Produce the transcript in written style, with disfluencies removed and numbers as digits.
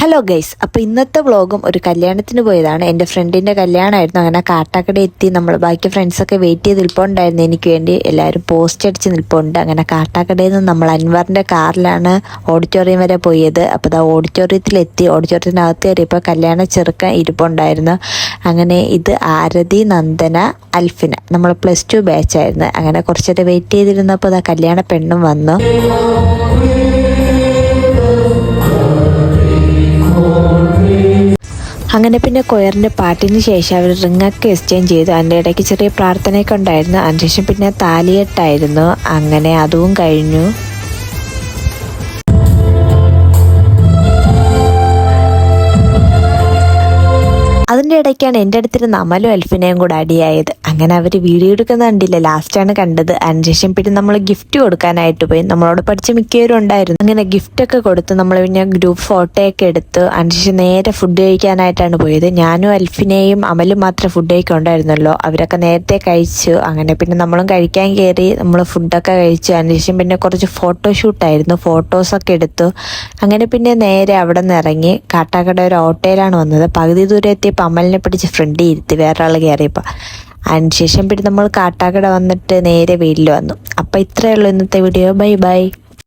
Hello guys, അപ്പോൾ ഇന്നത്തെ വ്ളോഗും ഒരു കല്യാണത്തിന് പോയതാണ്. എൻ്റെ ഫ്രണ്ടിൻ്റെ കല്യാണമായിരുന്നു. അങ്ങനെ കാട്ടാക്കട എത്തി. നമ്മൾ ബാക്കി ഫ്രണ്ട്സൊക്കെ വെയിറ്റ് ചെയ്ത് നിൽപ്പുണ്ടായിരുന്നു എനിക്ക് വേണ്ടി. എല്ലാവരും പോസ്റ്റ് അടിച്ച് നിൽപ്പുണ്ട്. അങ്ങനെ കാട്ടാക്കടയിൽ നിന്ന് നമ്മൾ അൻവറിൻ്റെ കാറിലാണ് ഓഡിറ്റോറിയം വരെ പോയത്. അപ്പോൾ ഇതാ ഓഡിറ്റോറിയത്തിലെത്തി. ഓഡിറ്റോറിയത്തിനകത്ത് കയറിയപ്പോൾ കല്യാണ ചെറുക്കൻ ഇരിപ്പുണ്ടായിരുന്നു. അങ്ങനെ ഇത് ആരതി, നന്ദന, അൽഫിന, നമ്മൾ +2 ബാച്ചായിരുന്നു. അങ്ങനെ കുറച്ചേരം വെയിറ്റ് ചെയ്തിരുന്നപ്പോൾ ഇതാ കല്യാണ പെണ്ണും വന്നു. അങ്ങനെ പിന്നെ കൊയറിൻ്റെ പാട്ടിന് ശേഷം അവർ റിങ്ങൊക്കെ എക്സ്ചേഞ്ച് ചെയ്തു. അതിൻ്റെ ഇടയ്ക്ക് ചെറിയ പ്രാർത്ഥനയൊക്കെ ഉണ്ടായിരുന്നു. അതിനുശേഷം പിന്നെ താലികെട്ടായിരുന്നു. അങ്ങനെ അതും കഴിഞ്ഞു. അതിൻ്റെ ഇടയ്ക്കാണ് എൻ്റെ അടുത്തിരുന്ന് അമലും അൽഫിനയും കൂടെ അടിയായത്. അങ്ങനെ അവർ വീഡിയോ എടുക്കുന്ന കണ്ടില്ല, ലാസ്റ്റാണ് കണ്ടത്. അതിനുശേഷം പിന്നെ നമ്മൾ ഗിഫ്റ്റ് കൊടുക്കാനായിട്ട് പോയി. നമ്മളോട് പഠിച്ച മിക്കവരും ഉണ്ടായിരുന്നു. അങ്ങനെ ഗിഫ്റ്റൊക്കെ കൊടുത്ത് നമ്മൾ പിന്നെ ഗ്രൂപ്പ് ഫോട്ടോയൊക്കെ എടുത്ത് അതിനുശേഷം നേരെ ഫുഡ് കഴിക്കാനായിട്ടാണ് പോയത്. ഞാനും അൽഫിനെയും അമലും മാത്രമേ ഫുഡ് കഴിക്കുന്നുണ്ടായിരുന്നല്ലോ. അവരൊക്കെ നേരത്തെ കഴിച്ചു. അങ്ങനെ പിന്നെ നമ്മളും കഴിക്കാൻ കയറി. നമ്മൾ ഫുഡൊക്കെ കഴിച്ചു. അതിനുശേഷം പിന്നെ കുറച്ച് ഫോട്ടോഷൂട്ടായിരുന്നു. ഫോട്ടോസൊക്കെ എടുത്തു. അങ്ങനെ പിന്നെ നേരെ അവിടെ നിന്ന് ഇറങ്ങി കാട്ടാക്കട ഒരു ഓട്ടോയിലാണ് വന്നത്. പകുതി ദൂരം എത്തിയപ്പോൾ അമലിനെ പിടിച്ച് ഫ്രണ്ടിൽ ഇരുത്തി, വേറെ ആൾ കയറിയപ്പോൾ. അതിനുശേഷം പിന്നെ നമ്മൾ കാട്ടാക്കട വന്നിട്ട് നേരെ വീട്ടിൽ വന്നു. അപ്പോൾ ഇത്രയേ ഉള്ളൂ ഇന്നത്തെ വീഡിയോ. Bye bye.